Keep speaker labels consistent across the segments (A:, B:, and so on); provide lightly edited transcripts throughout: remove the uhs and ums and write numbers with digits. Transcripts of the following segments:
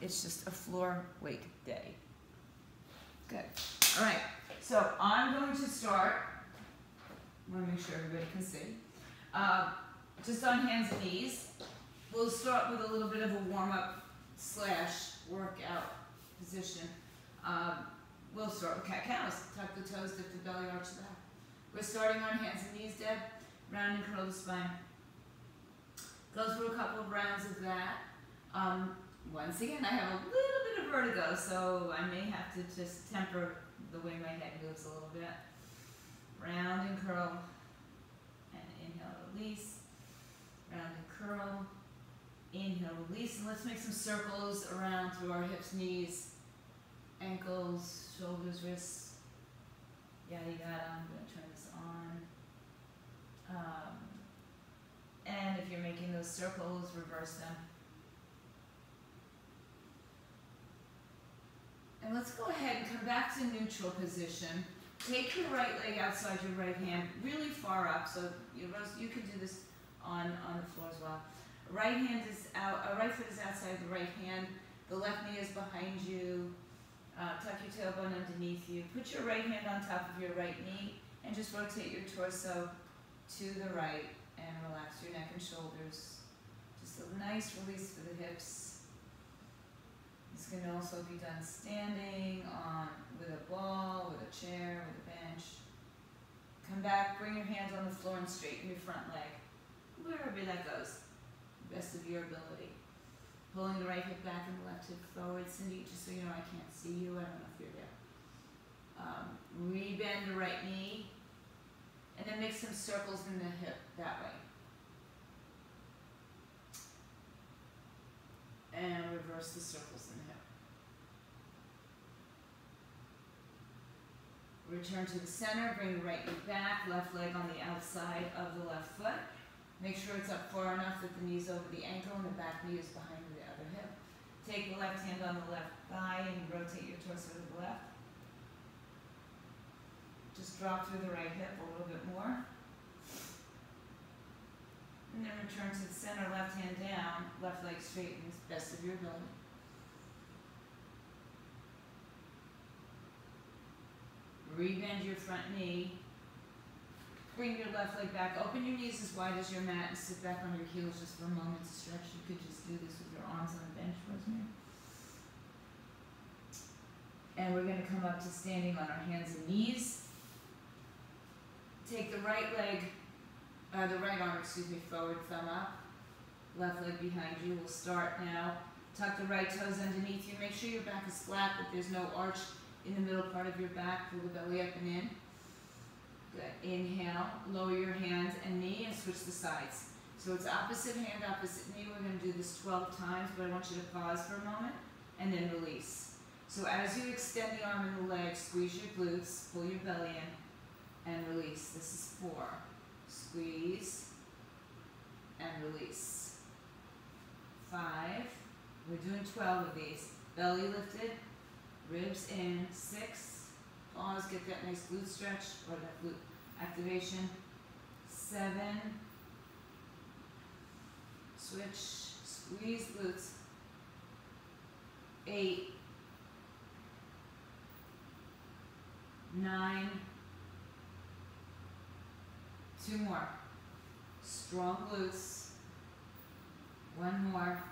A: It's just a floor weight day. Good. All right. So I'm going to start. I want to make sure everybody can see. Just on hands and knees. We'll start with a little bit of a warm-up / workout position. We'll start with cat-cows. Tuck the toes, dip the belly, arch the back. We're starting on hands and knees, Deb. Round and curl the spine. Go through a couple of rounds of that. Once again, I have a little bit of vertigo, so I may have to just temper the way my head moves a little bit. Round and curl, and inhale, release. Round and curl, inhale, release. And let's make some circles around through our hips, knees, ankles, shoulders, wrists. Yada yada. I'm going to turn this on. And if you're making those circles, reverse them. And let's go ahead and come back to neutral position. Take your right leg outside your right hand, really far up. So you can do this on the floor as well. Right hand is out. Right foot is outside the right hand. The left knee is behind you. Tuck your tailbone underneath you. Put your right hand on top of your right knee and just rotate your torso to the right and relax your neck and shoulders. Just a nice release for the hips. This can also be done standing, with a ball, with a chair, with a bench. Come back, bring your hands on the floor and straighten your front leg. Wherever that goes, best of your ability. Pulling the right hip back and the left hip forward. Cindy, just so you know, I can't see you. I don't know if you're there. Rebend the right knee. And then make some circles in the hip that way. And reverse the circles in the hip. Return to the center, bring the right knee back, left leg on the outside of the left foot. Make sure it's up far enough that the knee's over the ankle and the back knee is behind the other hip. Take the left hand on the left thigh and rotate your torso to the left. Just drop through the right hip a little bit more. And then return to the center, left hand down, left leg straight as best of your ability. Rebend your front knee. Bring your left leg back. Open your knees as wide as your mat and sit back on your heels just for a moment to stretch. You could just do this with your arms on the bench, Rosemary. And we're going to come up to standing on our hands and knees. Take the right arm, forward, thumb up. Left leg behind you. We'll start now. Tuck the right toes underneath you. Make sure your back is flat, that there's no arch in the middle part of your back. Pull the belly up and in. Good. Inhale. Lower your hands and knee and switch the sides. So it's opposite hand, opposite knee. We're going to do this 12 times, but I want you to pause for a moment and then release. So as you extend the arm and the leg, squeeze your glutes, pull your belly in, and release. This is 4. Squeeze and release. 5. We're doing 12 of these. Belly lifted, ribs in. 6. Pause, get that nice glute stretch or that glute activation. 7. Switch, squeeze glutes. 8. 9. 2 more. Strong glutes. 1 more.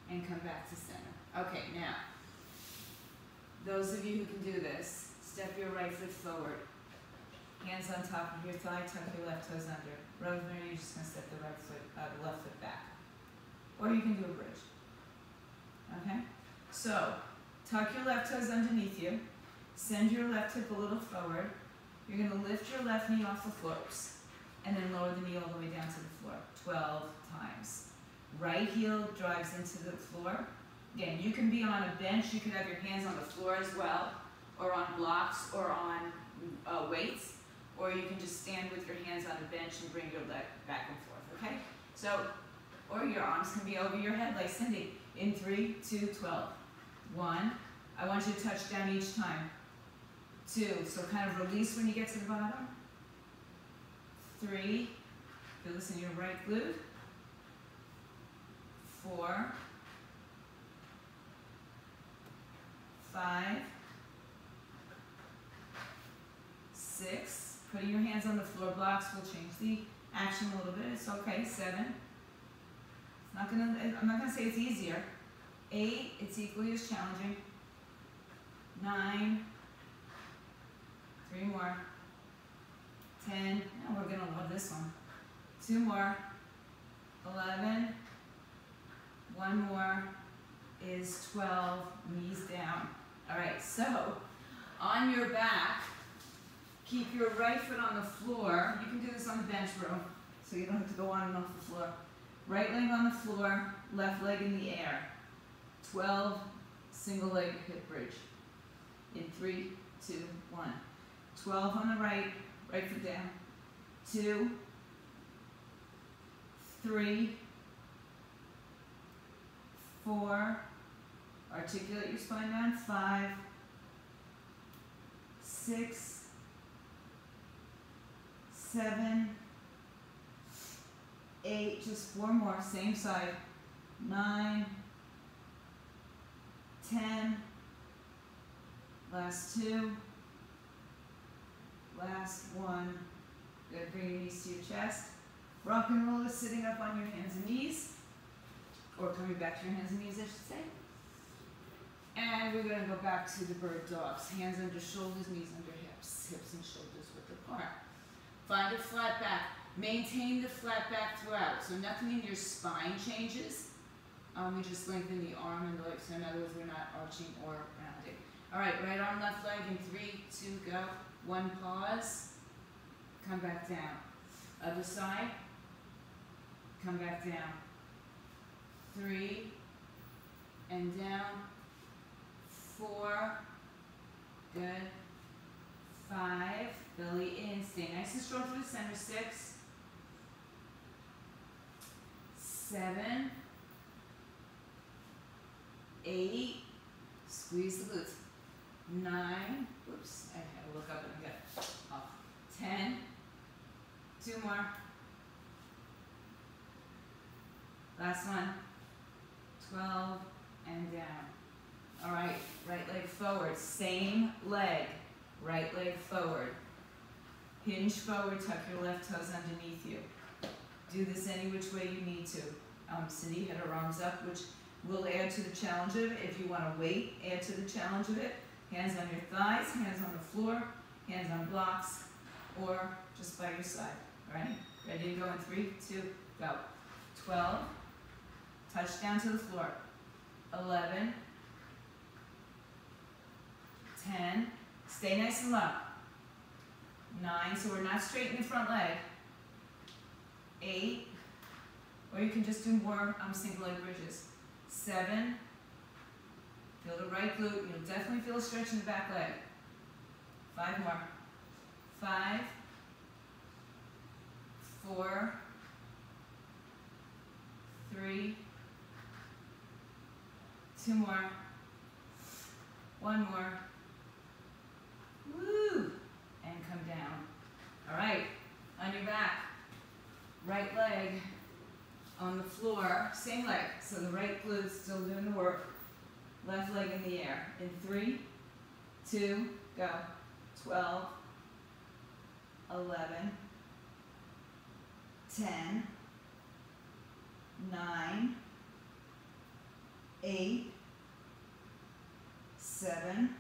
A: And come back to center. Okay, now, those of you who can do this, step your right foot forward. Hands on top of your thigh, tuck your left toes under. Rosemary, you're just going to step the left foot back. Or you can do a bridge. Okay? So, tuck your left toes underneath you. Send your left hip a little forward. You're going to lift your left knee off the floors. And then lower the knee all the way down to the floor. 12 times. Right heel drives into the floor. Again, you can be on a bench. You can have your hands on the floor as well. Or on blocks or on weights. Or you can just stand with your hands on a bench and bring your leg back and forth. Okay? So, or your arms can be over your head like Cindy. In 3, 2, 12. 1. I want you to touch down each time. 2. So kind of release when you get to the bottom. 3. Feel this in your right glute. 4, 5, 6. Putting your hands on the floor blocks will change the action a little bit. It's okay. 7. I'm not gonna say it's easier. 8. It's equally as challenging. 9. 3 more. 10. Oh, we're gonna love this one. 2 more. 11. 1 more is 12. Knees down. All right. So on your back, keep your right foot on the floor. You can do this on the bench row, so you don't have to go on and off the floor. Right leg on the floor, left leg in the air. 12 single leg hip bridge. In 3, 2, 1. 12 on the right, right foot down. 2, 3, 4. Articulate your spine down. 5, 6, 7, 8, just 4 more, same side. 9, 10, last 2, last 1. Good, bring your knees to your chest. Rock and roll is sitting up on your hands and knees, or coming back to your hands and knees, I should say. And we're going to go back to the bird dogs. Hands under shoulders, knees under hips, hips and shoulders width apart. Find a flat back. Maintain the flat back throughout. So nothing in your spine changes. We just lengthen the arm and the leg. So in other words, we're not arching or rounding. All right, right arm, left leg in 3, 2, go. 1, pause. Come back down. Other side. Come back down. 3, and down. 4, good. 5, belly in, stay nice and strong through the center. 6, 7, 8, squeeze the glutes. 9, whoops, I had to look up and I got it off. 10, 2 more. Last one. 12, and down. All right, right leg forward, same leg. Right leg forward. Hinge forward, tuck your left toes underneath you. Do this any which way you need to. Cindy had her arms up, which will add to the challenge of it. If you want to wait, add to the challenge of it. Hands on your thighs, hands on the floor, hands on blocks, or just by your side. All right? Ready to go in 3, 2, go. 12, touch down to the floor. 11, 10, stay nice and low. 9, so we're not straight in the front leg. 8, or you can just do more single leg bridges. 7, feel the right glute. You'll definitely feel a stretch in the back leg. 5 more. 5, 4, 3, 2 more. 1 more. Woo! And come down. All right, on your back. Right leg on the floor, same leg. So the right glute still doing the work. Left leg in the air. In 3, 2, go. 12, 11, 10, 9, 8, 7,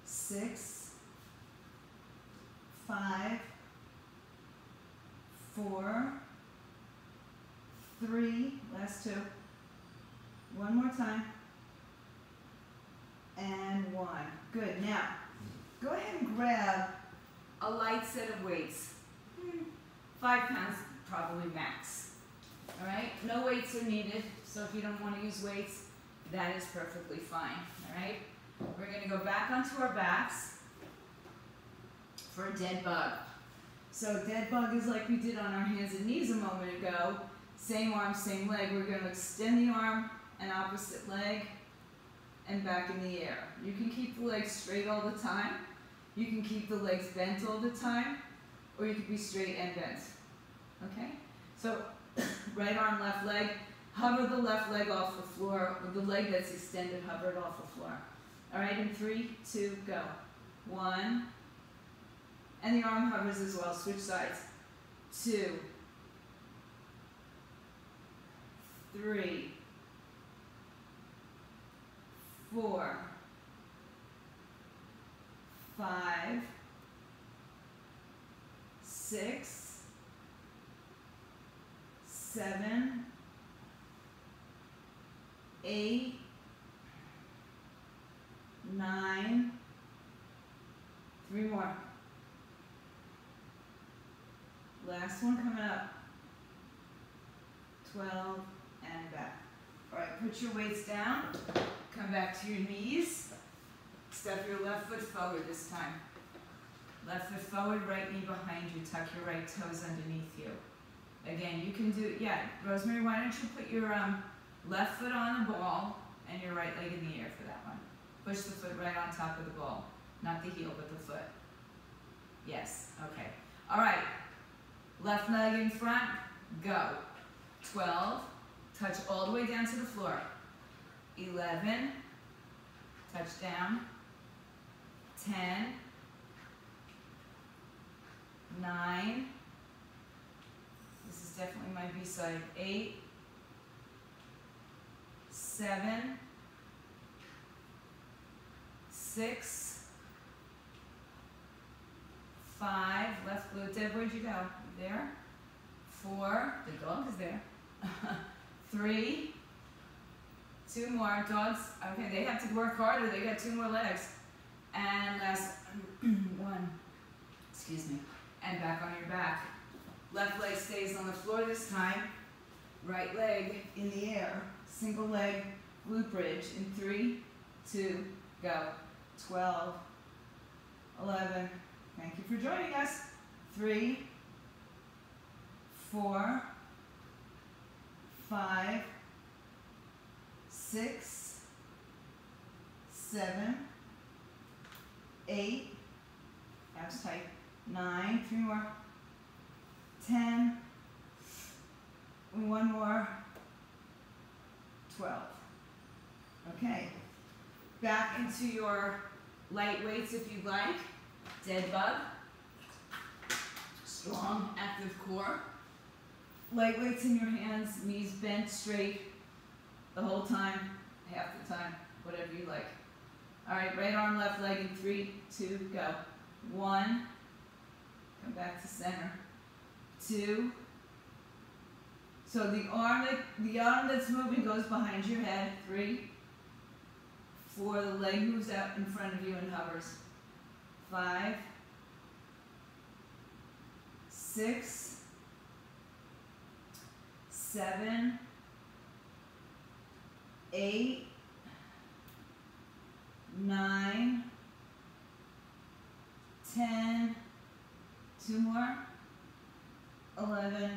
A: 6, 5, 4, 3, last 2. One more time. And 1. Good. Now, go ahead and grab a light set of weights. 5 pounds, probably max. All right? No weights are needed, so if you don't want to use weights, that is perfectly fine. All right? We're going to go back onto our backs for a dead bug. So dead bug is like we did on our hands and knees a moment ago. Same arm, same leg. We're going to extend the arm and opposite leg and back in the air. You can keep the legs straight all the time. You can keep the legs bent all the time, or you can be straight and bent. Okay? So right arm, left leg, Hover the left leg off the floor, with the leg that's extended, hover it off the floor. All right, in 3, 2, go. 1, and the arm hovers as well, switch sides. 2, 3, 4, 5, 6, 7, 8, 9, 3 more. Last one coming up. 12 and back. All right, put your weights down. Come back to your knees. Step your left foot forward this time. Left foot forward, right knee behind you. Tuck your right toes underneath you. Again, you can do, yeah, Rosemary, why don't you put your left foot on the ball and your right leg in the air for that one. Push the foot right on top of the ball. Not the heel, but the foot. Yes, okay. All right, left leg in front, go. 12, touch all the way down to the floor. 11, touch down. 10, 9, this is definitely my B side. 8, 7, 6, 5, left glute. Deb, where'd you go? There. 4, the dog is there. 3, 2 more. Dogs, okay, they have to work harder. They got 2 more legs. And last one, excuse me, and back on your back. Left leg stays on the floor this time. Right leg in the air. Single leg glute bridge in 3, 2, go. 12, 11, thank you for joining us. 3, 4, 5, 6, 7, 8, abs tight, 9, 3 more, 10, 1 more, 12. Okay, back into your light weights if you'd like. Dead bug, strong, active core. Light weights in your hands, knees bent straight the whole time, half the time, whatever you like. All right, right arm, left leg in 3, 2, go. 1, come back to center. 2, so the arm that's moving goes behind your head. 3, 4, the leg moves out in front of you and hovers. 5, 6, 7, 8, 9, 10, 2 more, 11,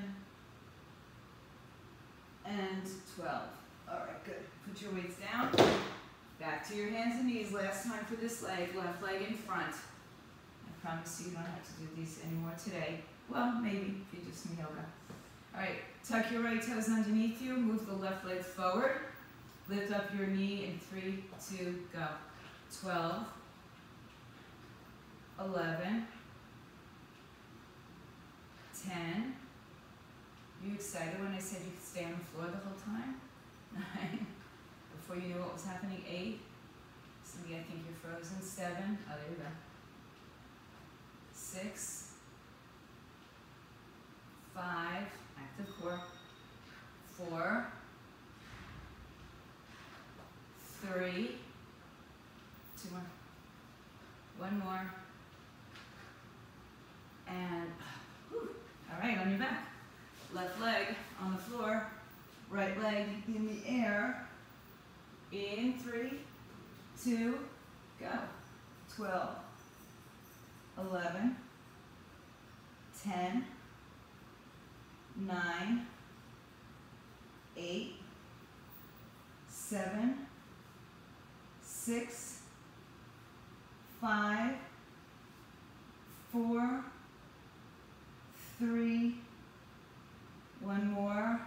A: and 12. All right, good. Put your weights down. Back to your hands and knees. Last time for this leg. Left leg in front. I promise you don't have to do these anymore today. Well, maybe if you do some yoga. All right, tuck your right toes underneath you. Move the left leg forward. Lift up your knee in 3, 2, go. 12, 11, 10. You excited when I said you could stay on the floor the whole time? Before you knew what was happening. 8. Cindy, I think you're frozen. 7. Oh, there you go. 6, 5. Active core. 4, 3. 2 more. 1 more. And, whew. All right, on your back. Left leg on the floor. Right leg in the air. In 3, 2, go. 12, 11, 10, 9, 8, 7, 6, 5, 4, 3, 1 more,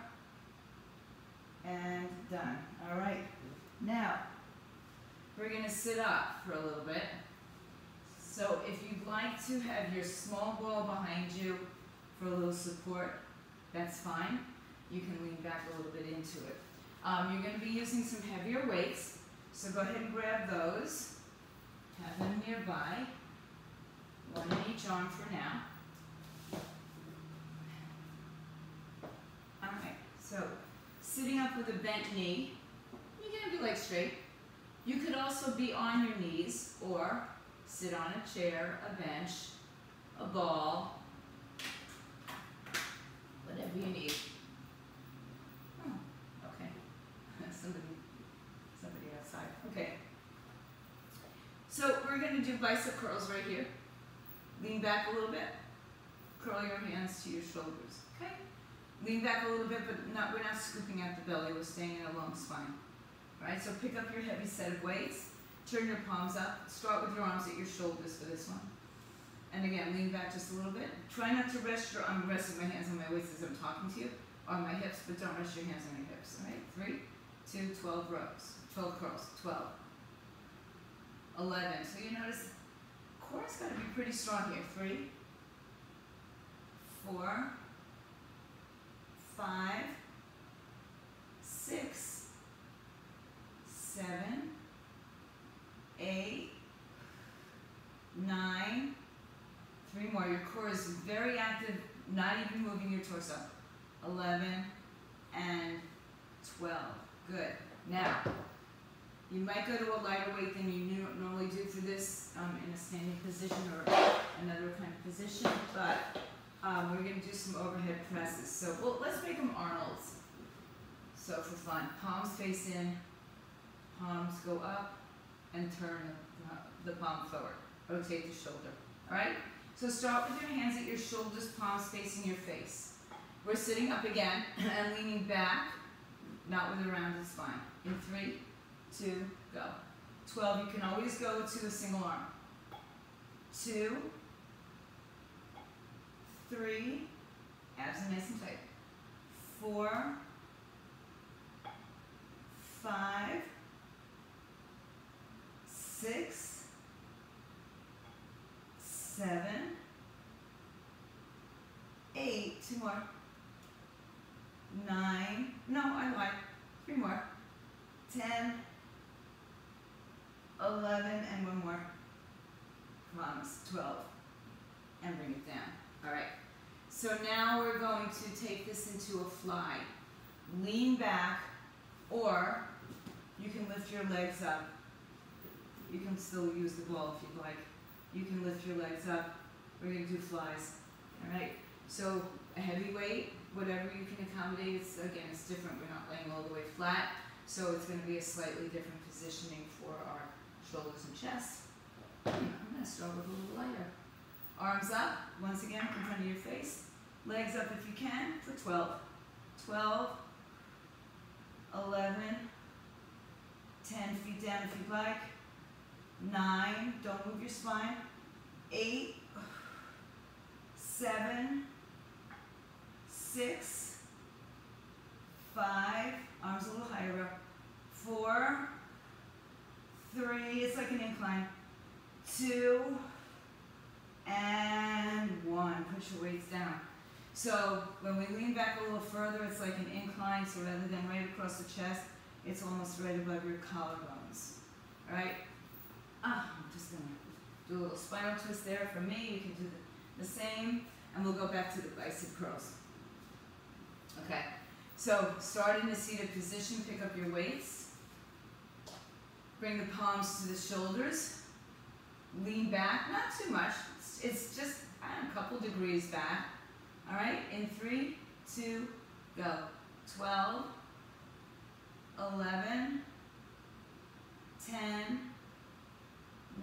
A: we're going to sit up for a little bit. So if you'd like to have your small ball behind you for a little support, that's fine. You can lean back a little bit into it. You're going to be using some heavier weights, so go ahead and grab those. Have them nearby. One in each arm for now. Alright, so sitting up with a bent knee, you can have your legs straight. You could also be on your knees or sit on a chair, a bench, a ball, whatever you need. Oh, okay. Somebody outside. Okay. So we're going to do bicep curls right here. Lean back a little bit. Curl your hands to your shoulders. Okay? Lean back a little bit, but we're not scooping out the belly. We're staying in a long spine. All right? So pick up your heavy set of weights. Turn your palms up. Start with your arms at your shoulders for this one. And again, lean back just a little bit. Try not to rest your, I'm resting my hands on my waist as I'm talking to you, on my hips, but don't rest your hands on your hips. All right? 3, 2, 12 rows. 12 curls. 12. 11. So you notice core's got to be pretty strong here. 3, 4, 5, 6, 7, 8, 9, 3 more. Your core is very active, not even moving your torso. 11 and 12. Good. Now, you might go to a lighter weight than you normally do for this in a standing position or another kind of position, but we're going to do some overhead presses. So let's make them Arnold's. So for fun, palms face in, palms go up, and turn the palm forward. Rotate the shoulder. All right? So start with your hands at your shoulders, palms facing your face. We're sitting up again and leaning back, not with a rounded spine. In 3, 2, go. 12, you can always go to a single arm. 2, 3, abs are nice and tight. 4, 5, 6, 7, 8, 2 more. 9, no, I lied. 3 more. 10, 11, and 1 more. Promise, 12. And bring it down. All right. So now we're going to take this into a fly. Lean back, or you can lift your legs up. You can still use the ball if you'd like. You can lift your legs up. We're going to do flies. All right. So a heavy weight, whatever you can accommodate. Again, it's different. We're not laying all the way flat. So it's going to be a slightly different positioning for our shoulders and chest. I'm going to start with a little lighter. Arms up, once again, in front of your face. Legs up if you can for 12. 12, 11, 10 feet down if you'd like. 9, don't move your spine. 8, 7, 6, 5, arms a little higher up. 4, 3, it's like an incline. 2, and 1. Push your weights down. So when we lean back a little further, it's like an incline, so rather than right across the chest, it's almost right above your collarbones. All right? I'm just going to do a little spinal twist there for me. You can do the same, and we'll go back to the bicep curls. Okay, so start in the seated position, pick up your weights. Bring the palms to the shoulders. Lean back, not too much. It's just a couple degrees back. All right, in 3, 2, go. 12, 11, 10,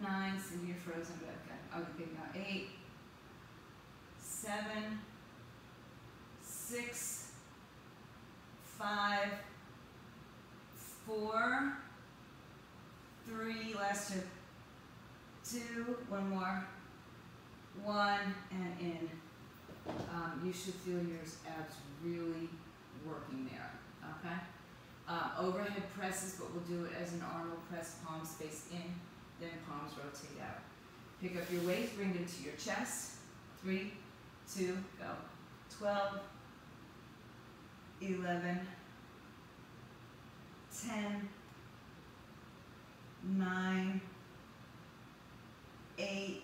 A: 9, Cindy, you're frozen, but okay, now 8, 7, 6, 5, 4, 3, last 2, 1 more, 1, and in. You should feel your abs really working there, okay? overhead presses, but we'll do it as an arnold press, palms face in, then palms rotate out. Pick up your weight, bring it to your chest. 3, 2, go. 12, 11, 10, 9, 8,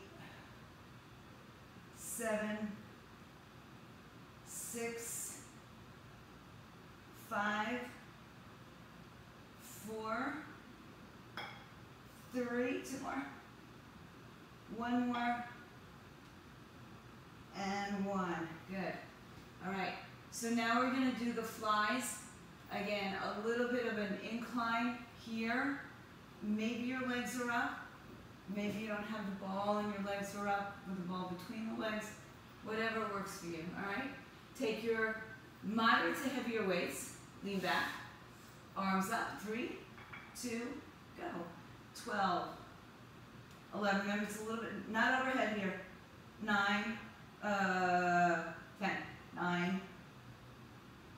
A: 7, 6, 5, 4, 3, 2 more, 1 more, and 1. Good. All right. So now we're going to do the flies. Again, a little bit of an incline here. Maybe your legs are up. Maybe you don't have the ball and your legs are up with the ball between the legs. Whatever works for you. All right. Take your moderate to heavier weights. Lean back. Arms up. 3, 2, go. 12, 11. Remember, it's a little bit, not overhead here. 9, 10, 9,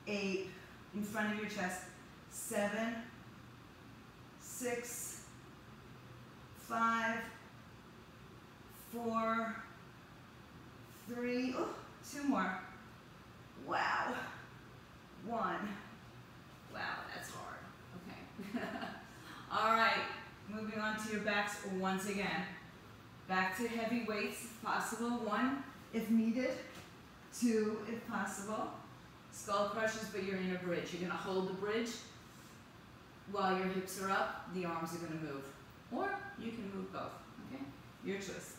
A: 8, in front of your chest. 7, 6, 5, 4, 3, oh, 2 more. Wow. 1. Wow, that's hard. Okay. All right, moving on to your backs once again. Back to heavy weights if possible. 1 if needed. 2 if possible. Skull crushes, but you're in a bridge. You're gonna hold the bridge while your hips are up, the arms are gonna move. Or you can move both, okay? Your choice.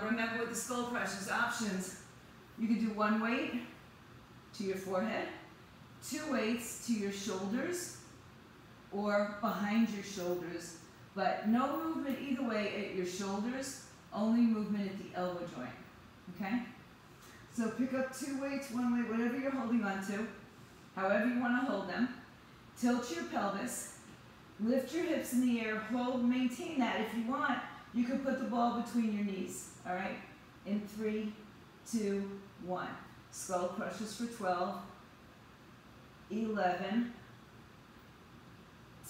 A: Remember with the skull crushes options, you can do 1 weight to your forehead, 2 weights to your shoulders, or behind your shoulders, but no movement either way at your shoulders, only movement at the elbow joint, okay? So pick up 2 weights, 1 weight, whatever you're holding on to, however you want to hold them. Tilt your pelvis, lift your hips in the air, hold, maintain that. If you want, you can put the ball between your knees, all right? In 3, 2, 1. Skull crushes for 12, 11,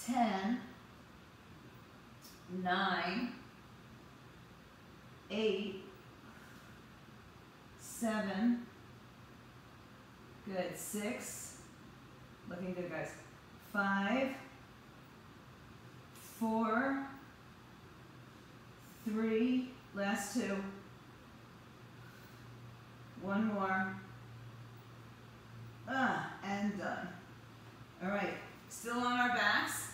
A: 10, 9, 8, 7, good, 6, looking good guys, 5, 4, 3, last 2, 1 more, and done. All right, still on our backs.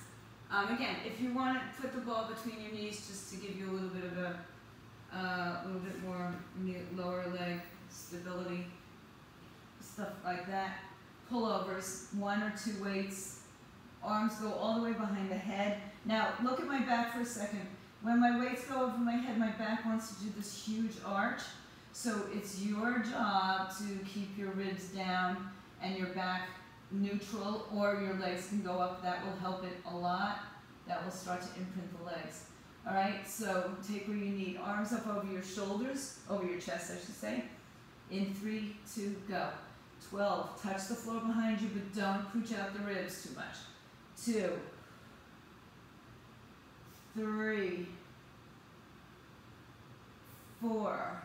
A: Again, if you want to put the ball between your knees just to give you a little bit of a little bit more lower leg stability, stuff like that. Pullovers, 1 or 2 weights. Arms go all the way behind the head. Now, look at my back for a second. When my weights go over my head, my back wants to do this huge arch. So it's your job to keep your ribs down and your back neutral, or your legs can go up. That will help it a lot. That will start to imprint the legs. All right, so take where you need. Arms up over your shoulders, over your chest, I should say. In 3, 2, go. 12, touch the floor behind you, but don't pooch out the ribs too much. 2, 3, 4,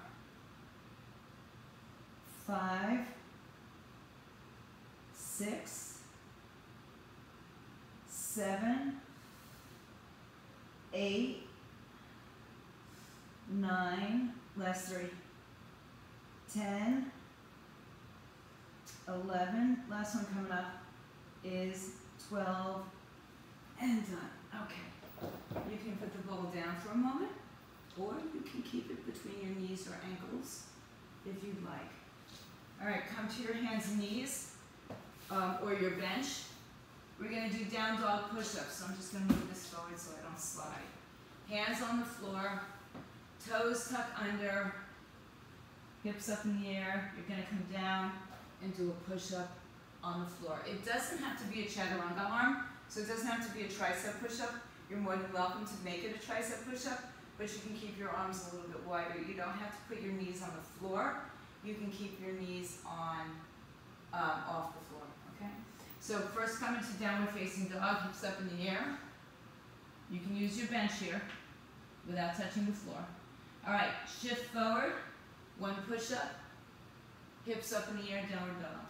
A: 5, 6, 7, 8, 9, last 3, 10, 11, last one coming up is 12, and done. Okay, you can put the ball down for a moment, or you can keep it between your knees or ankles if you'd like. All right, come to your hands and knees, or your bench. We're gonna do down dog push-ups, so I'm just gonna move this forward so I don't slide. Hands on the floor, toes tucked under, hips up in the air. You're gonna come down and do a push-up on the floor. It doesn't have to be a chaturanga arm, so it doesn't have to be a tricep push-up. You're more than welcome to make it a tricep push-up, but you can keep your arms a little bit wider. You don't have to put your knees on the floor. You can keep your knees on off the floor, okay? So first come into downward facing dog, hips up in the air. You can use your bench here without touching the floor. All right, shift forward, one push-up, hips up in the air, downward dog.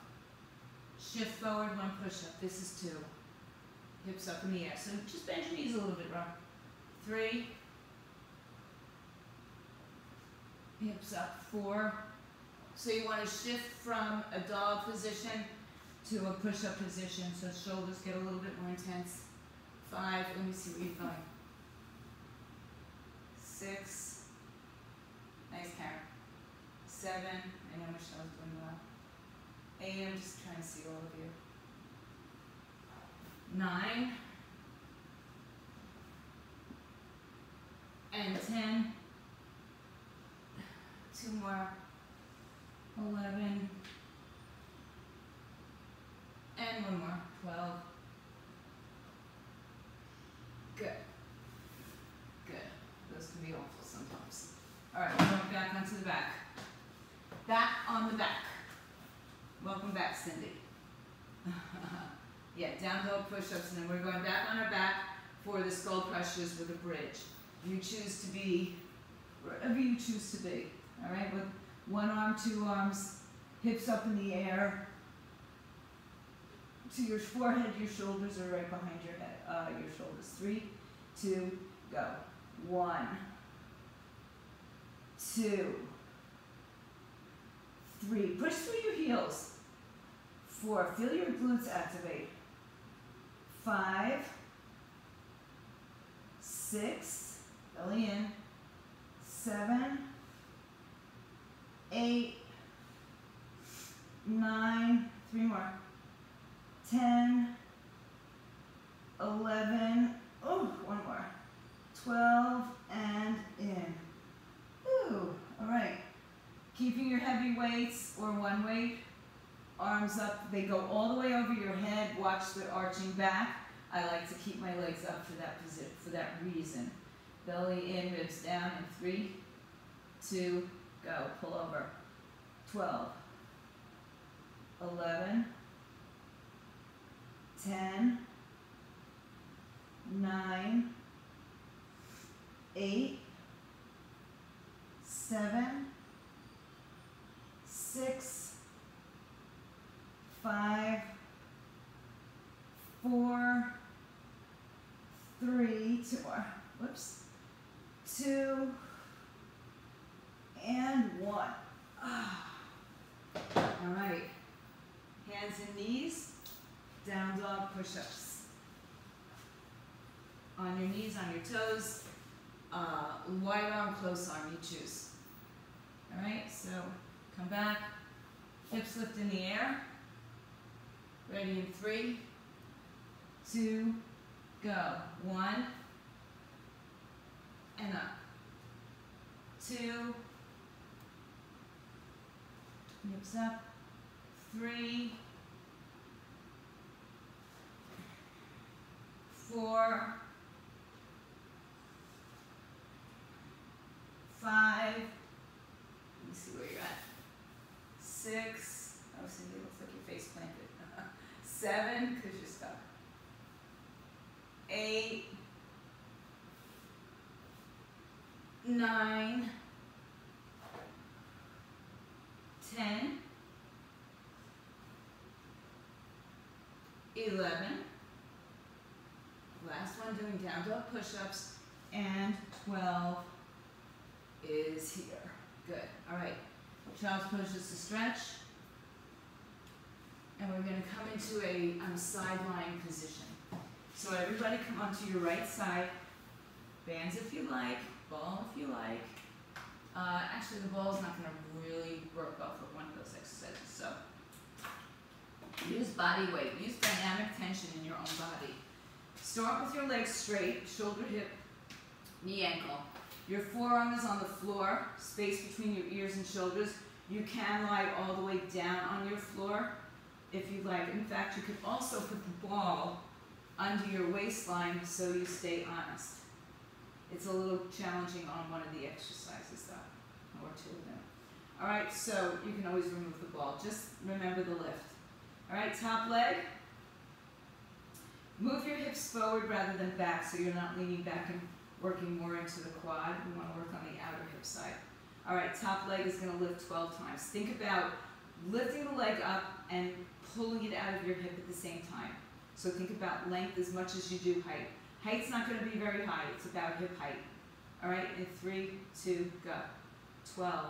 A: Shift forward, one push-up. This is 2. Hips up in the air. So just bend your knees a little bit, Rob. 3. Hips up. 4. So you want to shift from a dog position to a push-up position, so shoulders get a little bit more intense. 5. Let me see where you're going. 6. Nice, Karen. 7. I know Michelle's doing well. 8. I'm just trying to see all of you. 9. And 10. 2 more. 11. And 1 more. 12. Good. Good. Those can be awful sometimes. All right, we're going back onto the back. Back on the back. Welcome back, Cindy. Yeah, down dog push-ups, and then we're going back on our back for the skull crushers with a bridge. You choose to be wherever you choose to be. All right, with 1 arm, 2 arms, hips up in the air, to your forehead. Your shoulders are right behind your head. Your shoulders. 3, 2, go. 1, 2, 3. Push through your heels. 4. Feel your glutes activate. 5, 6. Belly in. 7, 8, 9. 3 more. 10, 11, oh, 1 more, 12, and in. Ooh, all right. Keeping your heavy weights or 1 weight, arms up, they go all the way over your head. Watch the arching back. I like to keep my legs up for that position, for that reason. Belly in, ribs down, in 3, 2, go. Pull over. 12, 11, 10, 9, 8, 7, 6, 5, 4, 3, 2 more, whoops, 2, and 1. All right, hands and knees, down dog push-ups. On your knees, on your toes, wide arm, close arm, you choose. All right, so come back, hips lift in the air. Ready in 3, 2, go. 1, and up. 2, hips up. 3, 4, 5, let me see where you're at. 6, oh, Cindy, it looks like your face planted. 7, because you're stuck. 8, 9, 10, 11, last one doing down dog push-ups, and 12 is here. Good. All right. Child's pose just to stretch. And we're going to come into a side lying position. So everybody come onto your right side. Bands if you like, ball if you like. Actually, the ball's not going to really work off of one of those exercises. So use body weight. Use dynamic tension in your own body. Start with your legs straight, shoulder, hip, knee, ankle. Your forearm is on the floor, space between your ears and shoulders. You can lie all the way down on your floor if you like. In fact, you could also put the ball under your waistline so you stay honest. It's a little challenging on one of the exercises though, or 2 of them. All right, so you can always remove the ball. Just remember the lift. All right, top leg, hips forward rather than back, so you're not leaning back and working more into the quad. We want to work on the outer hip side. All right, top leg is going to lift 12 times. Think about lifting the leg up and pulling it out of your hip at the same time. So think about length as much as you do height. Height's not going to be very high. It's about hip height. All right, in 3, 2, go. 12,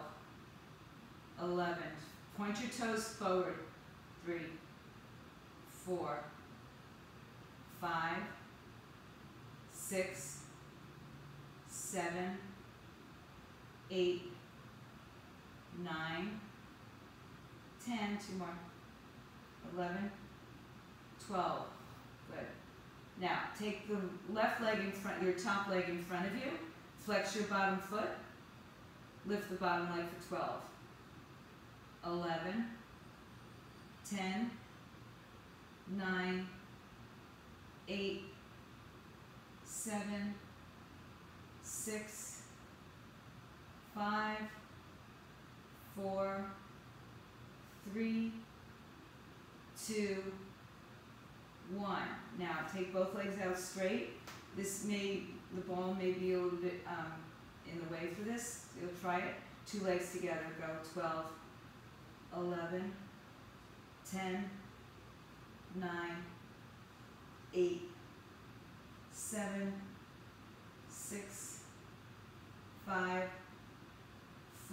A: 11. Point your toes forward. 3, 4, 5, 6, 7, 8, 9, 10, 2 more, 11, 12. Good. Now, take the left leg in front, your top leg in front of you, flex your bottom foot, lift the bottom leg for 12, 11, 10, 9, 8, 7, 6, 5, 4, 3, 2, 1. Now take both legs out straight. The ball may be a little bit in the way for this. You'll try it. 2 legs together. Go. 12, 11, 10, 9, 8, 7, 6, 5,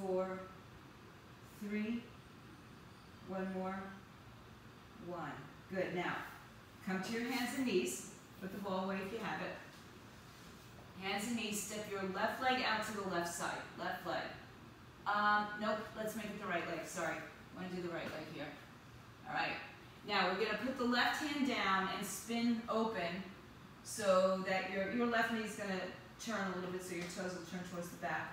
A: 4, 3, 1 more, 1. Good. Now, come to your hands and knees. Put the ball away if you have it. Hands and knees. Step your left leg out to the left side. Left leg. Nope. Let's make it the right leg. Sorry. I want to do the right leg here. All right. Now, we're going to put the left hand down and spin open so that your left knee is going to turn a little bit so your toes will turn towards the back.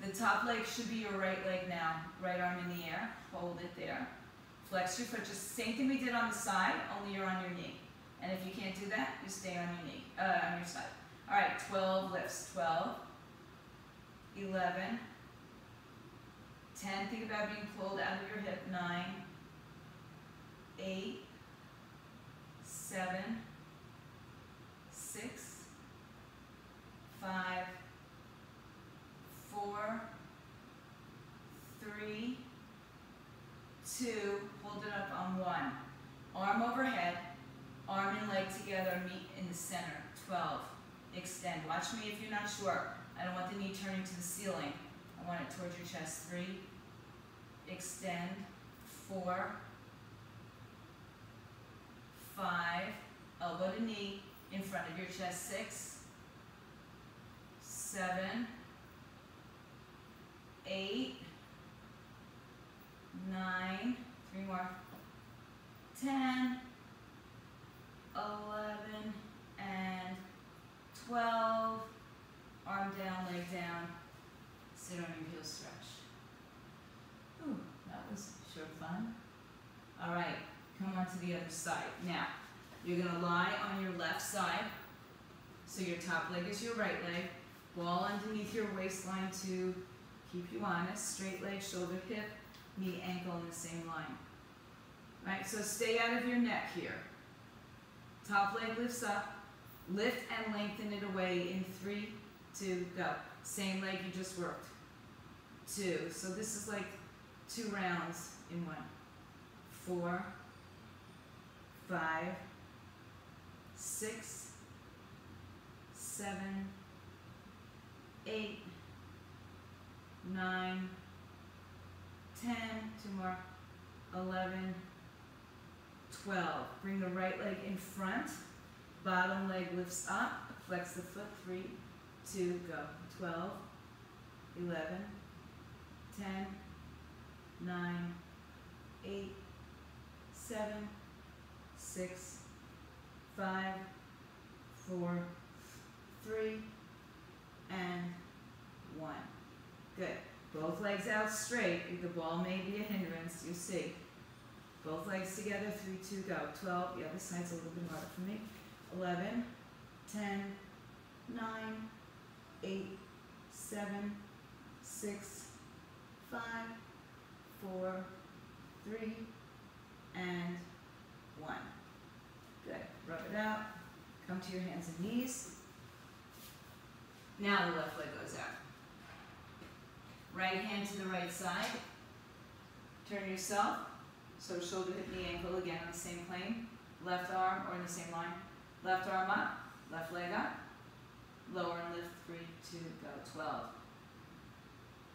A: The top leg should be your right leg now. Right arm in the air. Hold it there. Flex your foot. Just same thing we did on the side, only you're on your knee. And if you can't do that, you stay on your knee, on your side. All right, 12 lifts. 12, 11, 10. Think about being pulled out of your hip. 9, 8, 7, 6, 5, 4, 3, 2, hold it up on 1. Arm overhead, arm and leg together, meet in the center. 12, extend. Watch me if you're not sure. I don't want the knee turning to the ceiling. I want it towards your chest. 3, extend. 4, 5, elbow to knee in front of your chest. 6, 7, 8, 9, 3 more, 10, 11, and 12. Arm down, leg down. Sit on your heel stretch. Ooh, that was sure fun. All right, come on to the other side. Now, you're going to lie on your left side. So your top leg is your right leg. Ball underneath your waistline to keep you honest. Straight leg, shoulder, hip, knee, ankle in the same line. Right, so stay out of your neck here. Top leg lifts up. Lift and lengthen it away in 3, 2, go. Same leg you just worked. 2. So this is like 2 rounds in 1. 4, 5, 6, 7, 8, 9, 10, 2 more, 11, 12. Bring the right leg in front. Bottom leg lifts up. Flex the foot. 3, 2, go. 12, 11, 10, 9, 8, 7, 6, 5, 4, 3, and 1. Good. Both legs out straight. The ball may be a hindrance. You see. Both legs together. 3, 2, go. 12. The other side's a little bit harder for me. 11, 10, 9, 8, 7, 6, 5, 4, 3, and 1. Good. Rub it out. Come to your hands and knees. Now the left leg goes out. Right hand to the right side. Turn yourself. So shoulder, hip, knee, ankle again on the same plane. Left arm or in the same line. Left arm up, left leg up. Lower and lift, 3, 2, go, 12.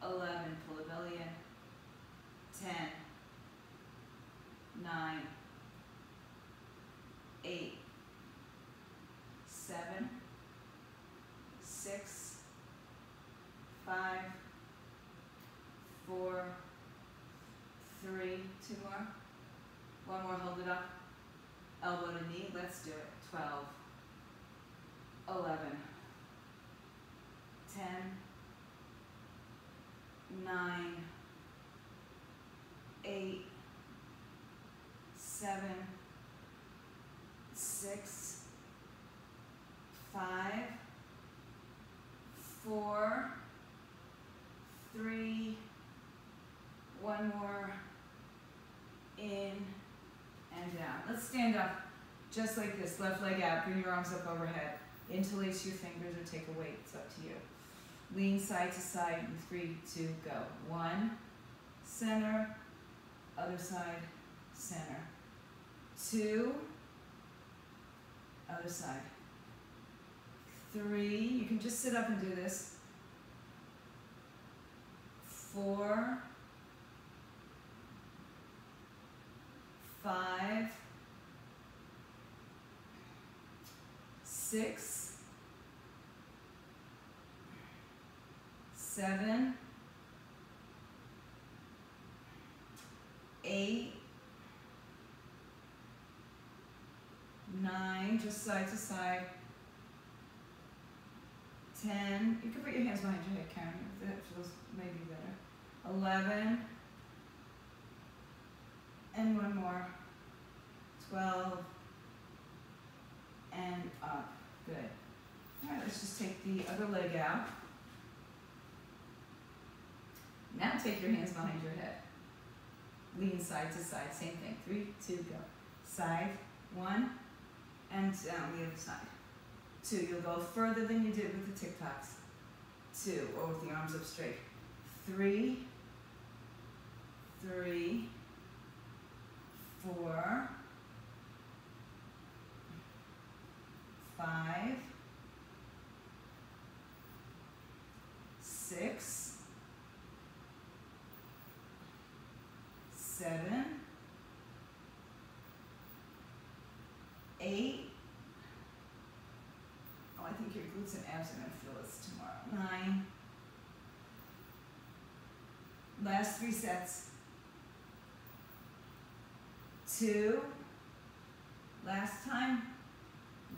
A: 11, pull the belly in. 10, 9, 8, 7, 6, 5, 4, 3, 2 more. One more, hold it up. Elbow to knee, let's do it. 12, 11, 10, 9, 8, 7, 6, 5, 4, 3, one more, in and down. Let's stand up just like this, left leg out, bring your arms up overhead. Interlace your fingers or take a weight, it's up to you. Lean side to side in 3, 2, go. 1, center, other side, center. 2, other side. 3, you can just sit up and do this. 4, 5, 6, 7, 8, 9, just side to side. 10, you can put your hands behind your head, Karen, if that feels maybe better. 11, and one more. 12, and up. Good. All right, let's just take the other leg out. Now take your hands behind your head. Lean side to side, same thing. 3, 2, go. Side, 1, and down the other side. 2, you'll go further than you did with the TikToks. 2, or with the arms up straight. 3, 3, 4, 5, 6, 7, 8. Oh, I think your glutes and abs are going to feel this tomorrow. 9. Last 3 sets. 2. Last time.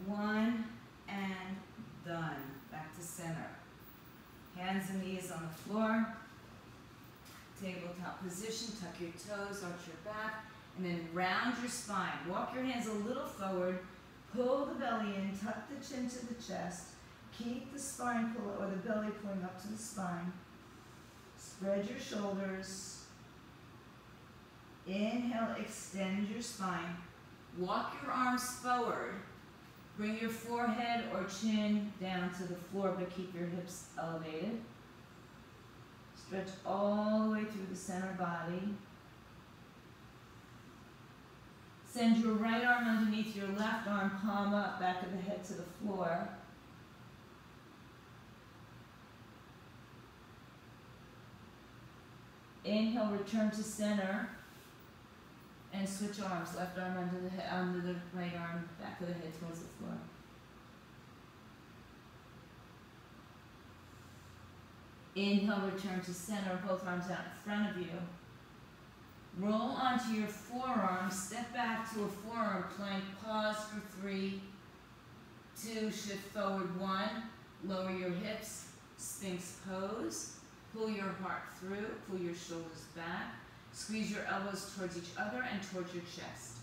A: 1 and done. Back to center. Hands and knees on the floor. Tabletop position. Tuck your toes, arch your back, and then round your spine. Walk your hands a little forward. Pull the belly in. Tuck the chin to the chest. Keep the spine pull or the belly pulling up to the spine. Spread your shoulders. Inhale, extend your spine. Walk your arms forward. Bring your forehead or chin down to the floor, but keep your hips elevated. Stretch all the way through the center body. Send your right arm underneath your left arm, palm up, back of the head to the floor. Inhale, return to center. And switch arms, left arm under the head, under the right arm, back of the head towards the floor. Inhale, return to center, both arms out in front of you. Roll onto your forearm, step back to a forearm plank, pause for 3, 2, shift forward 1, lower your hips, Sphinx pose, pull your heart through, pull your shoulders back. Squeeze your elbows towards each other and towards your chest.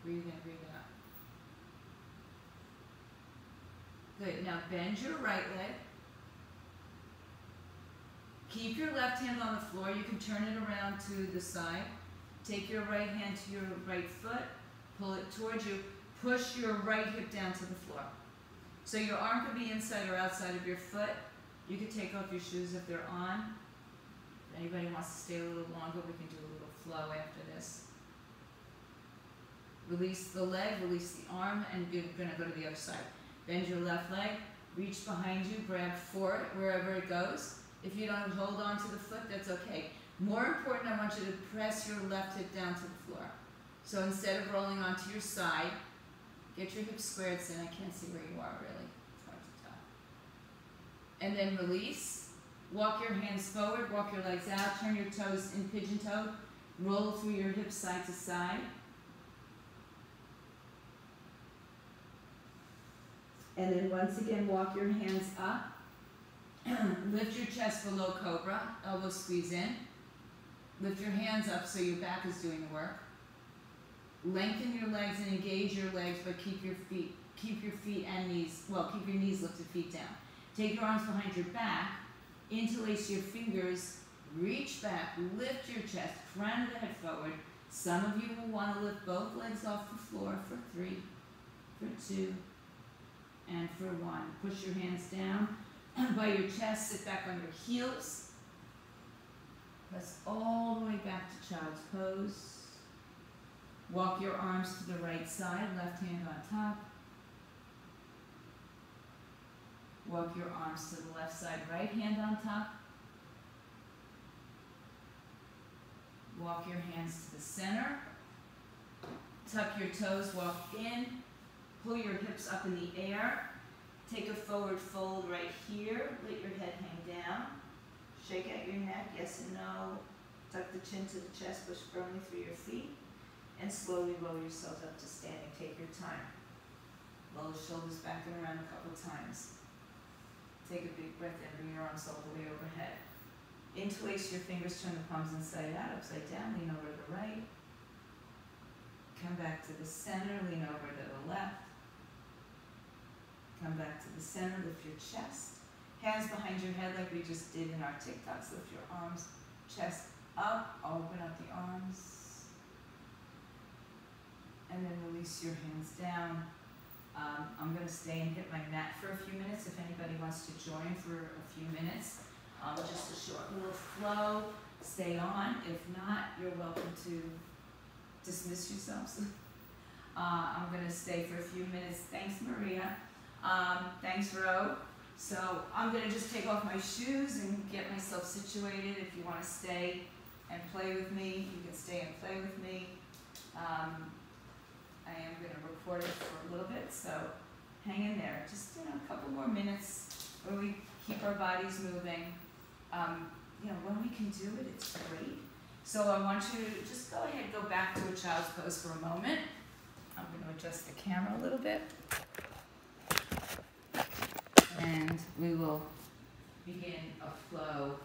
A: Breathe in, breathe out. Good. Now bend your right leg. Keep your left hand on the floor. You can turn it around to the side. Take your right hand to your right foot. Pull it towards you. push your right hip down to the floor. So your arm could be inside or outside of your foot. You could take off your shoes if they're on. If anybody wants to stay a little longer, we can do a little flow after this. Release the leg, release the arm, and you're going to go to the other side. Bend your left leg, reach behind you, grab for it wherever it goes. If you don't hold on to the foot, that's okay. More important, I want you to press your left hip down to the floor. So instead of rolling onto your side, get your hips squared so I can't see where you are really. It's hard to tell. And then release. Walk your hands forward, walk your legs out, turn your toes in pigeon toe, roll through your hips side to side. And then once again, walk your hands up. Lift your chest below cobra, elbows squeeze in. Lift your hands up so your back is doing the work. Lengthen your legs and engage your legs, but keep your feet and knees, well, keep your knees lifted, feet down. Take your arms behind your back, interlace your fingers, reach back, lift your chest, crown of the head forward. Some of you will want to lift both legs off the floor for 3, for 2, and for 1. Push your hands down by your chest, sit back on your heels. Press all the way back to child's pose. Walk your arms to the right side, left hand on top. Walk your arms to the left side, right hand on top. Walk your hands to the center. Tuck your toes, walk in. Pull your hips up in the air. Take a forward fold right here. Let your head hang down. Shake out your neck, yes and no. Tuck the chin to the chest, push firmly through your feet. And slowly roll yourselves up to standing. Take your time. Roll the shoulders back and around a couple times. Take a big breath in, bring your arms all the way overhead. Interlace your fingers, turn the palms inside out, upside down, lean over to the right. Come back to the center, lean over to the left. Come back to the center, lift your chest. Hands behind your head like we just did in our TikToks. Lift your arms, chest up, open up the arms. And then release your hands down. I'm going to stay and hit my mat for a few minutes if anybody wants to join for a few minutes. Just a short little flow. Stay on. If not, you're welcome to dismiss yourselves. I'm going to stay for a few minutes. Thanks, Maria. Thanks, Ro. So I'm going to just take off my shoes and get myself situated. If you want to stay and play with me, you can stay and play with me. I am going to record it for a little bit, so hang in there. Just a couple more minutes where we keep our bodies moving. When we can do it, it's great. So I want you to just go ahead, go back to a child's pose for a moment. I'm going to adjust the camera a little bit. And we will begin a flow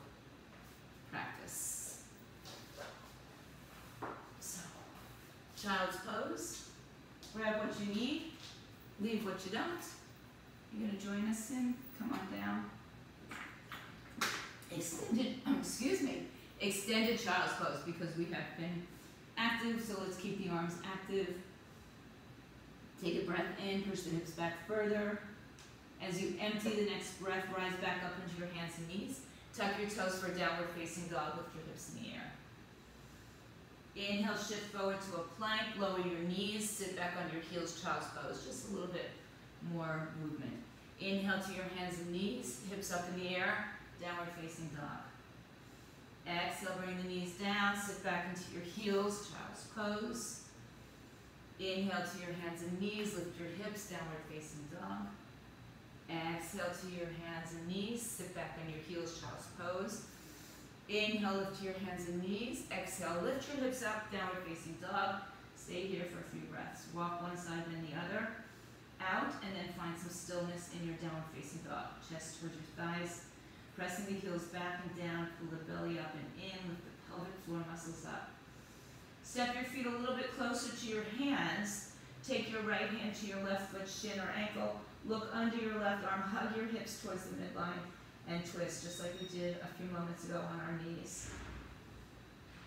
A: practice. So, child's pose. Grab what you need, leave what you don't. You're going to join us in. Come on down. Extended child's pose because we have been active, so let's keep the arms active. Take a breath in, push the hips back further. As you empty the next breath, rise back up into your hands and knees. Tuck your toes for downward facing dog, lift your hips in the air. Inhale, shift forward to a plank, lower your knees, sit back on your heels, child's pose, just a little bit more movement. Inhale to your hands and knees, hips up in the air, downward facing dog. Exhale, bring the knees down, sit back into your heels, child's pose. Inhale to your hands and knees, lift your hips, downward facing dog. Exhale to your hands and knees, sit back on your heels, child's pose. Inhale, lift your hands and knees. Exhale, lift your hips up, downward facing dog. Stay here for a few breaths. Walk one side then the other. Out, and then find some stillness in your downward facing dog. Chest towards your thighs. Pressing the heels back and down. Pull the belly up and in. Lift the pelvic floor muscles up. Step your feet a little bit closer to your hands. Take your right hand to your left foot, shin or ankle. Look under your left arm. Hug your hips towards the midline. And twist, just like we did a few moments ago on our knees.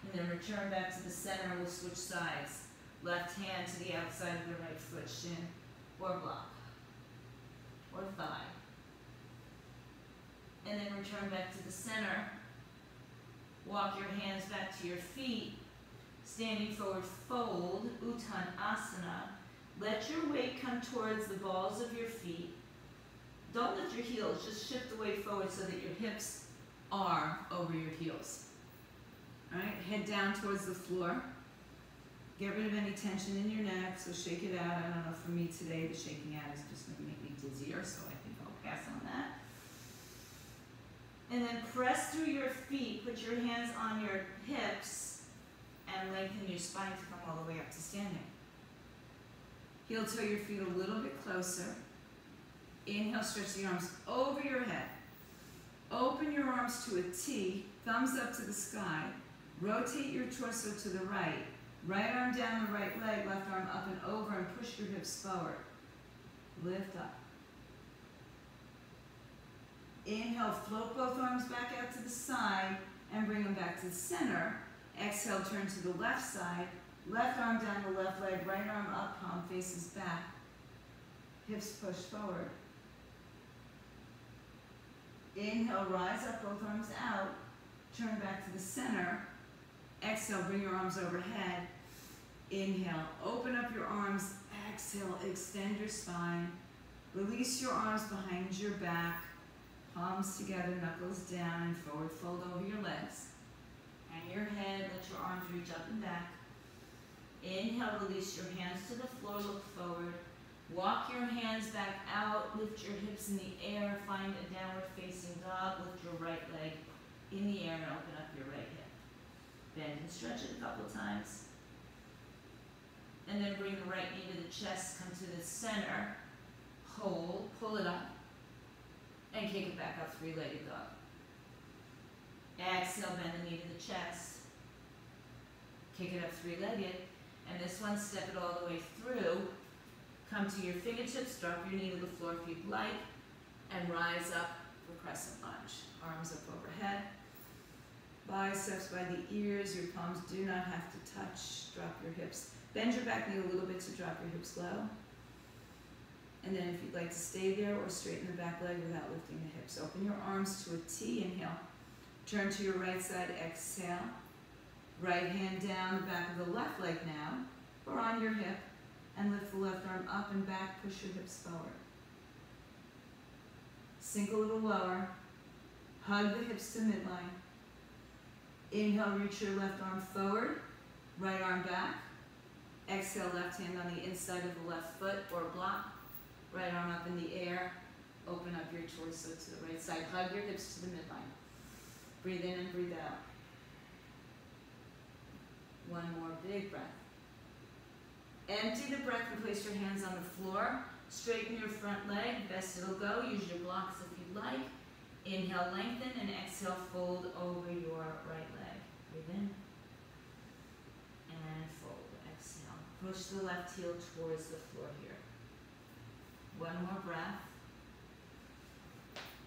A: And then return back to the center, we'll switch sides. Left hand to the outside of the right foot, shin or block or thigh. And then return back to the center. Walk your hands back to your feet. Standing forward fold, Uttanasana. Let your weight come towards the balls of your feet. Don't lift your heels, just shift the weight forward so that your hips are over your heels. All right, head down towards the floor. Get rid of any tension in your neck, so shake it out. I don't know, for me today, the shaking out is just going to make me dizzier, so I think I'll pass on that. And then press through your feet, put your hands on your hips, and lengthen your spine to come all the way up to standing. Heel toe your feet a little bit closer. Inhale, stretch the arms over your head. Open your arms to a T, thumbs up to the sky. Rotate your torso to the right. Right arm down the right leg, left arm up and over, and push your hips forward. Lift up. Inhale, float both arms back out to the side and bring them back to the center. Exhale, turn to the left side. Left arm down the left leg, right arm up, palm faces back. Hips push forward. Inhale, rise up, both arms out. Turn back to the center. Exhale, bring your arms overhead. Inhale, open up your arms. Exhale, extend your spine. Release your arms behind your back. Palms together, knuckles down, and forward fold over your legs. Hang your head, let your arms reach up and back. Inhale, release your hands to the floor, look forward. Walk your hands back out, lift your hips in the air, find a downward facing dog, lift your right leg in the air and open up your right hip. Bend and stretch it a couple times. And then bring the right knee to the chest, come to the center, hold, pull it up, and kick it back up, three-legged dog. Exhale, bend the knee to the chest. Kick it up three-legged. And this one, step it all the way through. Come to your fingertips, drop your knee to the floor if you'd like, and rise up for crescent lunge. Arms up overhead. Biceps by the ears, your palms do not have to touch. Drop your hips. Bend your back knee a little bit to drop your hips low. And then if you'd like to stay there or straighten the back leg without lifting the hips. Open your arms to a T, inhale. Turn to your right side, exhale. Right hand down the back of the left leg now, or on your hip, and lift the left arm up and back, push your hips forward. Sink a little lower, hug the hips to midline. Inhale, reach your left arm forward, right arm back. Exhale, left hand on the inside of the left foot or block. Right arm up in the air. Open up your torso to the right side. Hug your hips to the midline. Breathe in and breathe out. One more big breath. Empty the breath and place your hands on the floor. Straighten your front leg. Best it'll go. Use your blocks if you'd like. Inhale, lengthen, and exhale, fold over your right leg. Breathe in. And fold. Exhale. Push the left heel towards the floor here. One more breath.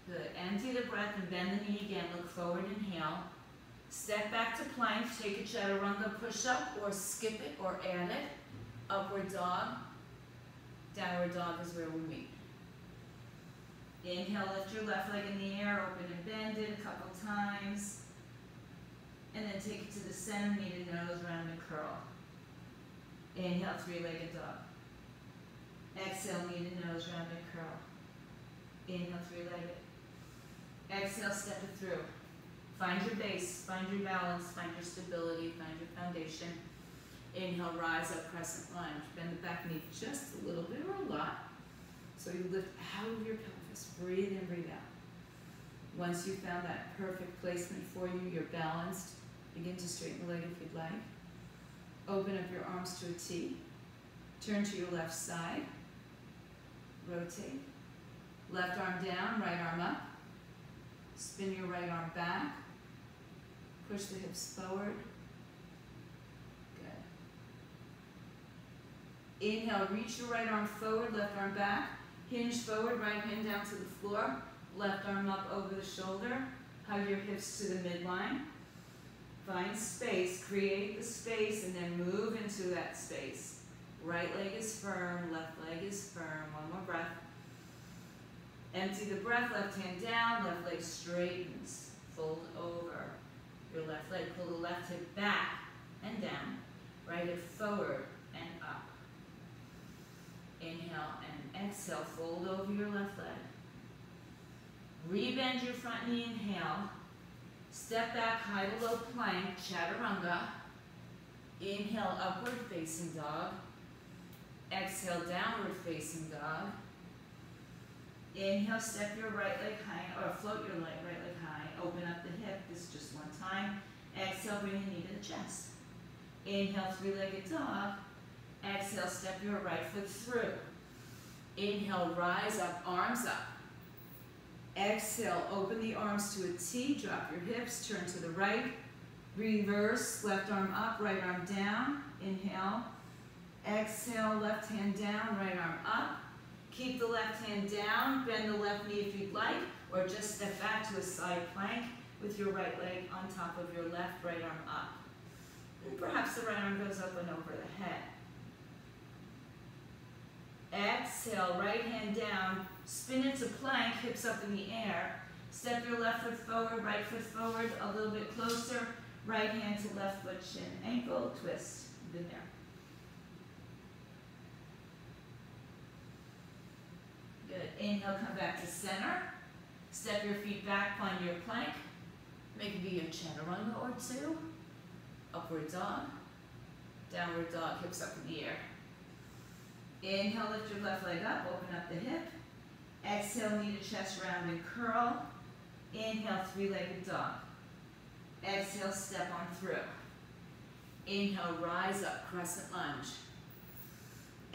A: Good. Empty the breath and bend the knee again. Look forward, inhale. Step back to plank. Take a chaturanga push-up or skip it or add it. Upward dog. Downward dog is where we meet. Inhale, lift your left leg in the air, open and bend it a couple times. And then take it to the center, knee to nose, round and curl. Inhale, three-legged dog. Exhale, knee to nose, round and curl. Inhale, three-legged. Exhale, step it through. Find your base, find your balance, find your stability, find your foundation. Inhale, rise up, crescent lunge. Bend the back knee just a little bit or a lot. So you lift out of your pelvis. Breathe in, breathe out. Once you've found that perfect placement for you, you're balanced. Begin to straighten the leg if you'd like. Open up your arms to a T. Turn to your left side. Rotate. Left arm down, right arm up. Spin your right arm back. Push the hips forward. Good. Inhale, reach your right arm forward, left arm back. Hinge forward, right hand down to the floor. Left arm up over the shoulder. Hug your hips to the midline. Find space, create the space, and then move into that space. Right leg is firm, left leg is firm. One more breath. Empty the breath, left hand down, left leg straightens. Fold over your left leg. Pull the left hip back and down. Right hip forward and up. Inhale and exhale. Fold over your left leg. Rebend your front knee, inhale. Step back, high to low plank, chaturanga. Inhale, upward facing dog. Exhale, downward facing dog. Inhale, step your right leg high, or float your right leg high. Open up the hip, this is just one time. Exhale, bring the knee to the chest. Inhale, three-legged dog. Exhale, step your right foot through. Inhale, rise up, arms up. Exhale, open the arms to a T, drop your hips, turn to the right. Reverse, left arm up, right arm down. Inhale. Exhale, left hand down, right arm up. Keep the left hand down, bend the left knee if you'd like, or just step back to a side plank with your right leg on top of your left, right arm up. And perhaps the right arm goes up and over the head. Exhale, right hand down, spin into plank, hips up in the air. Step your left foot forward, right foot forward, a little bit closer. Right hand to left foot, shin, ankle, twist. Been there. Good. Inhale, come back to center. Step your feet back, find your plank. Maybe be a chaturanga or two. Upward dog. Downward dog, hips up in the air. Inhale, lift your left leg up, open up the hip. Exhale, knee to chest, round and curl. Inhale, three-legged dog. Exhale, step on through. Inhale, rise up, crescent lunge.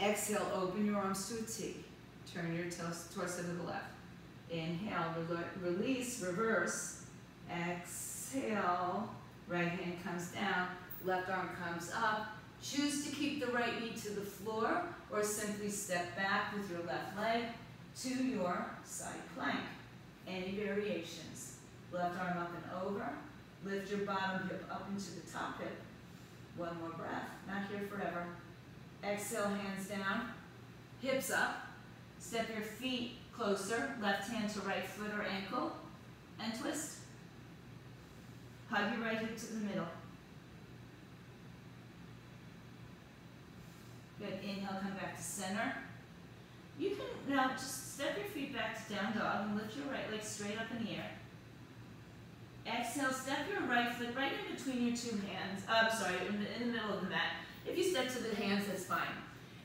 A: Exhale, open your arms to a T. Turn your torso to the left. Inhale, release, reverse. Exhale, right hand comes down, left arm comes up. Choose to keep the right knee to the floor or simply step back with your left leg to your side plank. Any variations? Left arm up and over. Lift your bottom hip up into the top hip. One more breath. Not here forever. Exhale, hands down. Hips up. Step your feet closer. Left hand to right foot or ankle. And twist. Hug your right hip to the middle. Good. Inhale, come back to center. You can now just step your feet back to down dog and lift your right leg straight up in the air. Exhale, step your right foot right in between your two hands. In the middle of the mat. If you step to the hands, that's fine.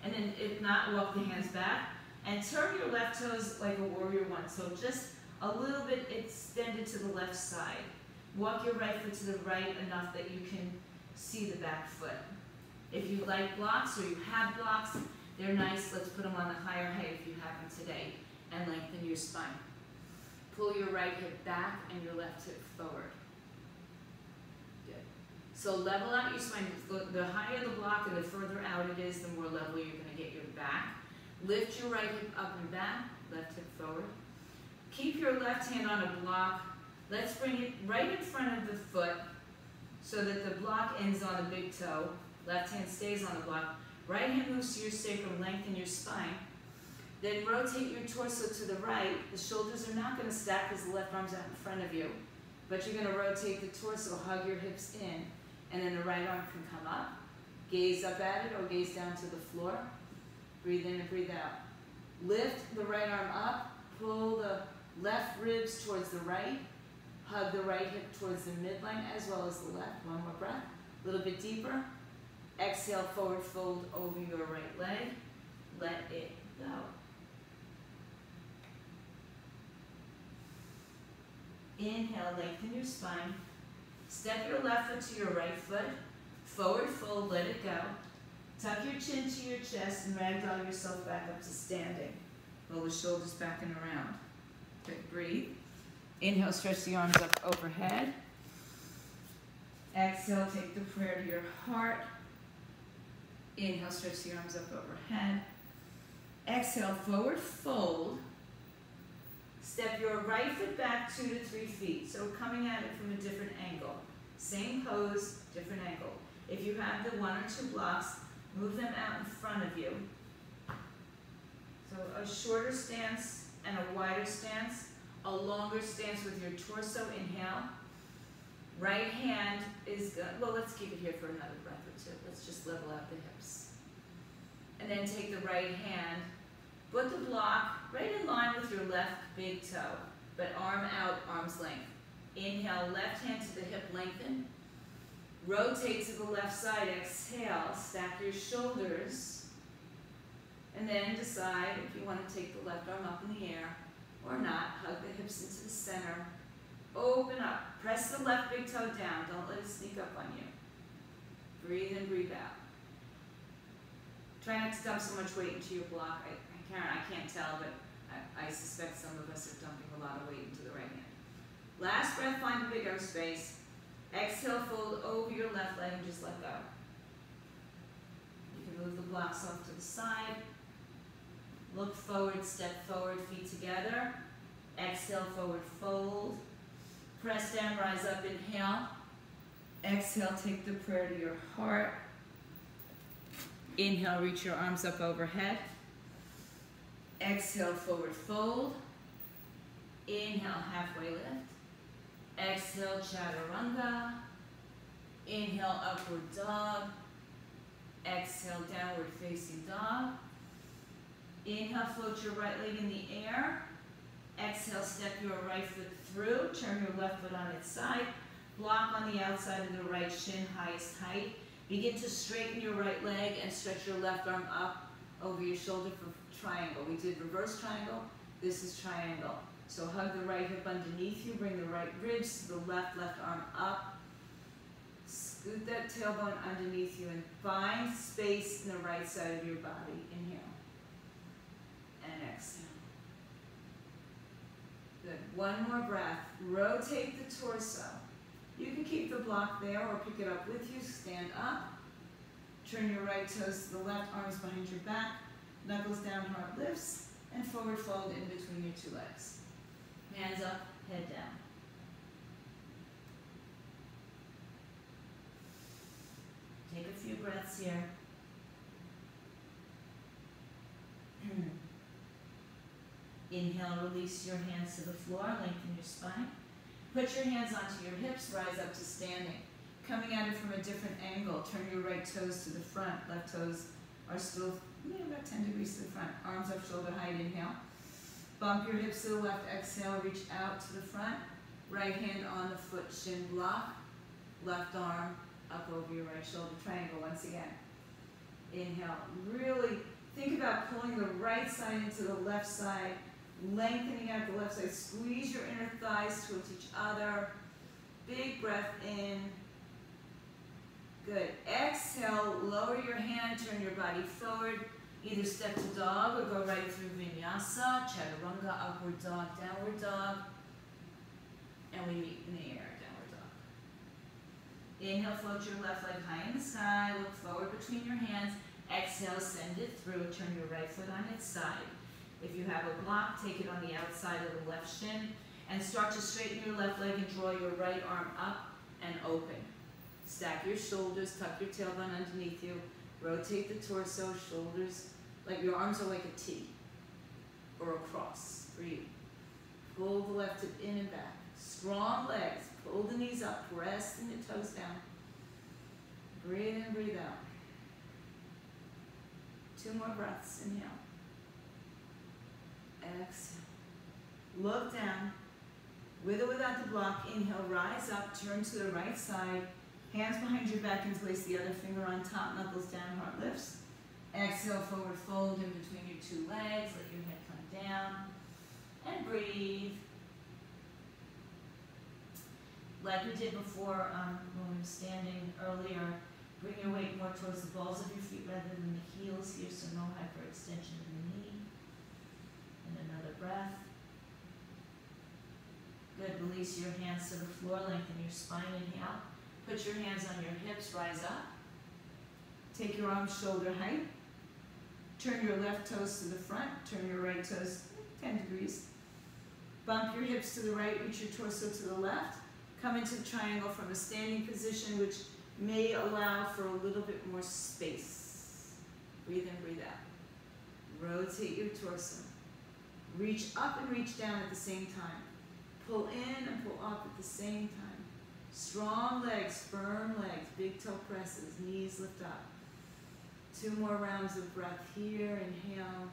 A: And then if not, walk the hands back. And turn your left toes like a warrior one. So just a little bit extended to the left side. Walk your right foot to the right enough that you can see the back foot. If you like blocks or you have blocks, they're nice. Let's put them on the higher height if you have them today. And lengthen your spine. Pull your right hip back and your left hip forward. Good. So level out your spine. The higher the block and the further out it is, the more level you're going to get your back. Lift your right hip up and back, left hip forward. Keep your left hand on a block. Let's bring it right in front of the foot so that the block ends on the big toe. Left hand stays on the block. Right hand moves to your sacrum, lengthen your spine. Then rotate your torso to the right. The shoulders are not going to stack because the left arm's out in front of you. But you're going to rotate the torso, hug your hips in, and then the right arm can come up. Gaze up at it or gaze down to the floor. Breathe in and breathe out. Lift the right arm up. Pull the left ribs towards the right. Hug the right hip towards the midline as well as the left. One more breath. A little bit deeper. Exhale, forward fold over your right leg. Let it go. Inhale, lengthen your spine. Step your left foot to your right foot. Forward fold, let it go. Tuck your chin to your chest and ragdoll yourself back up to standing. Roll the shoulders back and around. Good, breathe. Inhale, stretch the arms up overhead. Exhale, take the prayer to your heart. Inhale, stretch the arms up overhead. Exhale, forward fold. Step your right foot back 2 to 3 feet. So coming at it from a different angle. Same pose, different angle. If you have the 1 or 2 blocks, move them out in front of you. So a shorter stance and a wider stance, a longer stance with your torso. Inhale. Right hand is good. Well, let's keep it here for another breath or two. Let's just level out the hips. And then take the right hand, put the block right in line with your left big toe, but arm out, arm's length. Inhale, left hand to the hip, lengthen. Rotate to the left side, exhale, stack your shoulders. And then decide if you want to take the left arm up in the air or not. Hug the hips into the center. Open up. Press the left big toe down. Don't let it sneak up on you. Breathe in, breathe out. Try not to dump so much weight into your block. Karen, I can't tell, but I suspect some of us are dumping a lot of weight into the right hand. Last breath, find a bigger space. Exhale, fold over your left leg and just let go. You can move the blocks off to the side. Look forward, step forward, feet together. Exhale, forward, fold. Press down, rise up, inhale. Exhale, take the prayer to your heart. Inhale, reach your arms up overhead. Exhale, forward fold. Inhale, halfway lift. Exhale, chaturanga. Inhale, upward dog. Exhale, downward facing dog. Inhale, float your right leg in the air. Exhale, step your right foot through. Turn your left foot on its side. Block on the outside of the right shin, highest height. Begin to straighten your right leg and stretch your left arm up over your shoulder for triangle. We did reverse triangle. This is triangle. So hug the right hip underneath you. Bring the right ribs to the left arm up. Scoot that tailbone underneath you and find space in the right side of your body. Inhale. And exhale. Good. One more breath. Rotate the torso. You can keep the block there or pick it up with you. Stand up. Turn your right toes to the left, arms behind your back. Knuckles down, heart lifts, and forward fold in between your 2 legs. Hands up, head down. Take a few breaths here. Inhale, release your hands to the floor, lengthen your spine. Put your hands onto your hips, rise up to standing. Coming at it from a different angle, turn your right toes to the front. Left toes are still about 10 degrees to the front. Arms up, shoulder height, inhale. Bump your hips to the left, exhale, reach out to the front. Right hand on the foot, shin block. Left arm up over your right shoulder, triangle once again. Inhale, really think about pulling the right side into the left side, lengthening out the left side. Squeeze your inner thighs towards each other. Big breath in. Good. Exhale, lower your hand, turn your body forward. Either step to dog or go right through vinyasa, chaturanga, upward dog, downward dog. And we meet in the air, downward dog. Inhale, float your left leg high in the sky. Look forward between your hands. Exhale, send it through. Turn your right foot on its side. If you have a block, take it on the outside of the left shin. And start to straighten your left leg and draw your right arm up and open. Stack your shoulders, tuck your tailbone underneath you. Rotate the torso, shoulders, like your arms are like a T or a cross for you. Pull the left hip in and back. Strong legs. Pull the knees up. Press the toes down. Breathe in, breathe out. 2 more breaths. Inhale. Exhale. Look down. With or without the block, inhale, rise up, turn to the right side. Hands behind your back and place the other finger on top, knuckles down, heart lifts. Exhale, forward fold in between your 2 legs. Let your head come down. And breathe. Like we did before when we were standing earlier, bring your weight more towards the balls of your feet rather than the heels here, so no hyperextension of the knee. And another breath. Good. Release your hands to the floor, lengthen your spine, inhale. Put your hands on your hips, rise up. Take your arms shoulder height. Turn your left toes to the front. Turn your right toes 10 degrees. Bump your hips to the right, reach your torso to the left. Come into the triangle from a standing position, which may allow for a little bit more space. Breathe in, breathe out. Rotate your torso. Reach up and reach down at the same time. Pull in and pull up at the same time. Strong legs, firm legs, big toe presses, knees lift up. 2 more rounds of breath here. Inhale.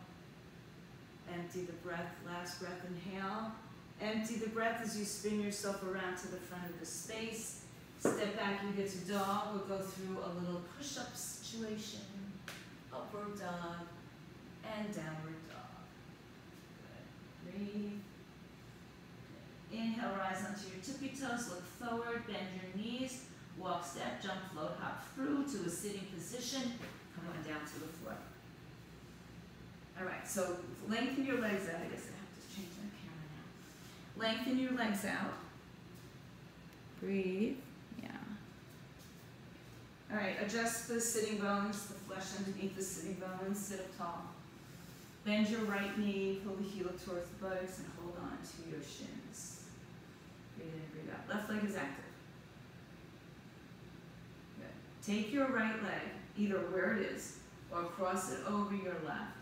A: Empty the breath. Last breath, inhale. Empty the breath as you spin yourself around to the front of the space. Step back, you get to dog. We'll go through a little push-up situation. Upward dog and downward dog. Good. Breathe. Inhale, rise onto your tippy toes, look forward, bend your knees, walk, step, jump, float, hop through to a sitting position. Come on down to the floor. All right, so lengthen your legs out. I guess I have to change my camera now. Lengthen your legs out. Breathe. Yeah. All right, adjust the sitting bones, the flesh underneath the sitting bones. Sit up tall. Bend your right knee, pull the heel towards the buttocks, and hold on to your shins. Breathe in, breathe out. Left leg is active. Good. Take your right leg, either where it is, or cross it over your left.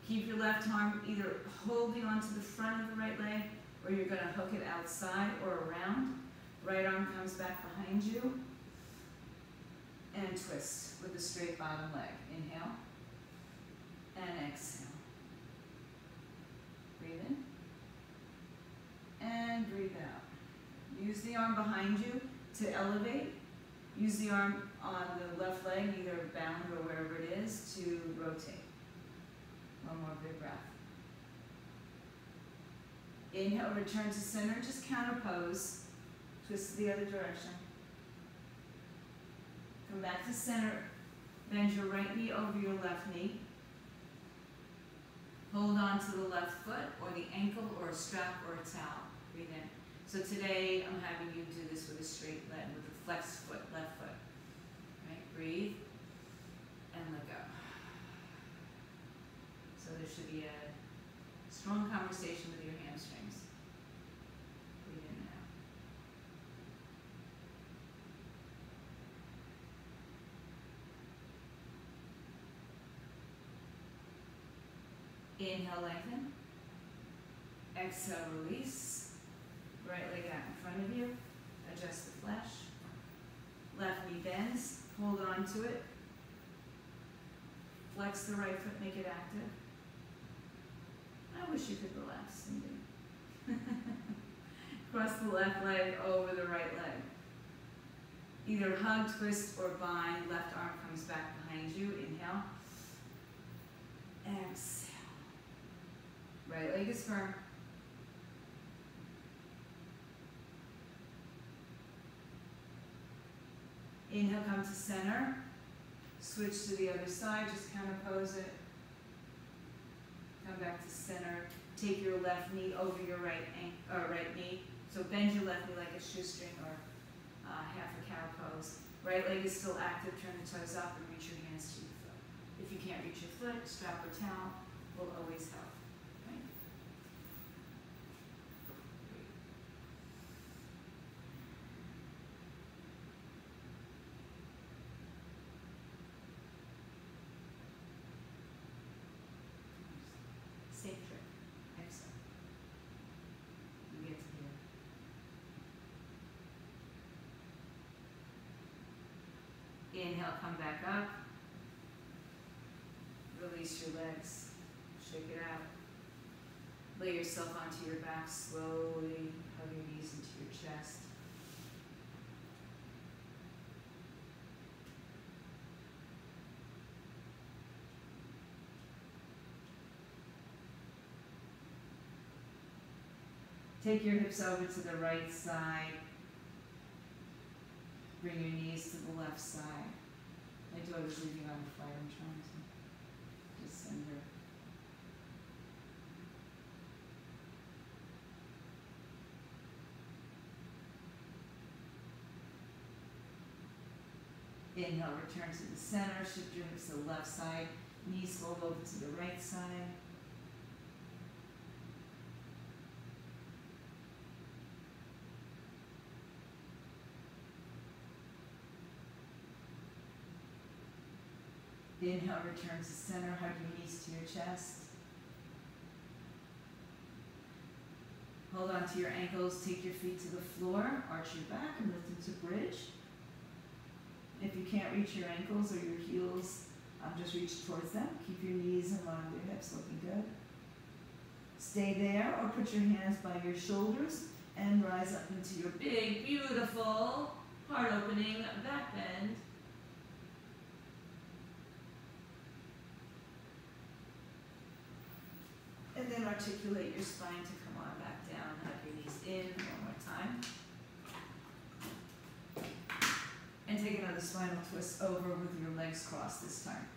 A: Keep your left arm either holding onto the front of the right leg, or you're going to hook it outside or around. Right arm comes back behind you. And twist with the straight bottom leg. Inhale. And exhale. Breathe in. And breathe out. Use the arm behind you to elevate. Use the arm on the left leg, either bound or wherever it is, to rotate. One more big breath. Inhale, return to center, just counter pose. Twist to the other direction. Come back to center. Bend your right knee over your left knee. Hold on to the left foot or the ankle or a strap or a towel. Breathe in. So today I'm having you do this with a straight leg, with a flexed foot, left foot. Right? Breathe and let go. So there should be a strong conversation with your hamstrings. Breathe in and out. Inhale, lengthen. Exhale, release. Right leg out in front of you. Adjust the flesh. Left knee bends. Hold on to it. Flex the right foot, make it active. I wish you could relax, Cindy. Cross the left leg over the right leg. Either hug, twist, or bind. Left arm comes back behind you. Inhale. Exhale. Right leg is firm. Inhale, come to center. Switch to the other side, just counter pose it. Come back to center. Take your left knee over your right knee. So bend your left knee like a shoestring or half a cow pose. Right leg is still active. Turn the toes up and reach your hands to your foot. If you can't reach your foot, strap or towel will always help. Safe trip. Excellent. You get to here. Inhale, come back up. Release your legs. Shake it out. Lay yourself onto your back slowly. Hug your knees into your chest. Take your hips over to the right side. Bring your knees to the left side. My daughter's leaving on the fire. I'm trying to just send her. Inhale, return to the center. Shift your hips to the left side. Knees fold over to the right side. Inhale, return to center, hug your knees to your chest. Hold on to your ankles, take your feet to the floor, arch your back and lift into bridge. If you can't reach your ankles or your heels, just reach towards them. Keep your knees in line with your hips, looking good. Stay there or put your hands by your shoulders and rise up into your big, beautiful, heart-opening back bend. And then articulate your spine to come on back down. Hug your knees in one more time. And take another spinal twist over with your legs crossed this time.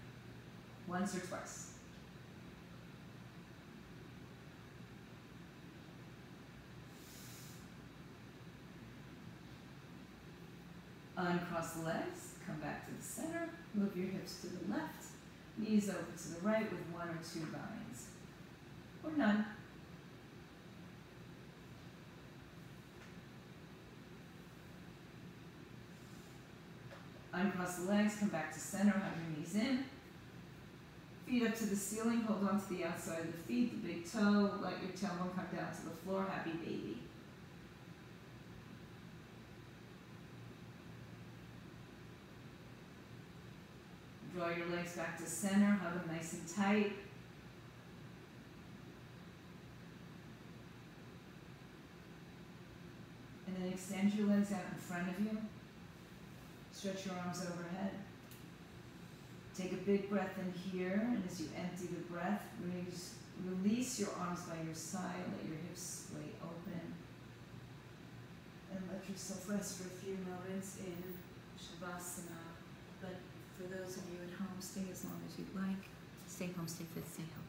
A: Once or twice. Uncross the legs, come back to the center, move your hips to the left, knees over to the right with one or two bowings, or none. Uncross the legs, come back to center, hug your knees in. Feet up to the ceiling, hold on to the outside of the feet, the big toe, let your tailbone come down to the floor, happy baby. Draw your legs back to center, hug them nice and tight. And then extend your legs out in front of you. Stretch your arms overhead. Take a big breath in here, and as you empty the breath, release your arms by your side, let your hips splay open. And let yourself rest for a few moments in Shavasana. But for those of you at home, stay as long as you'd like. Stay home, stay fit, stay healthy.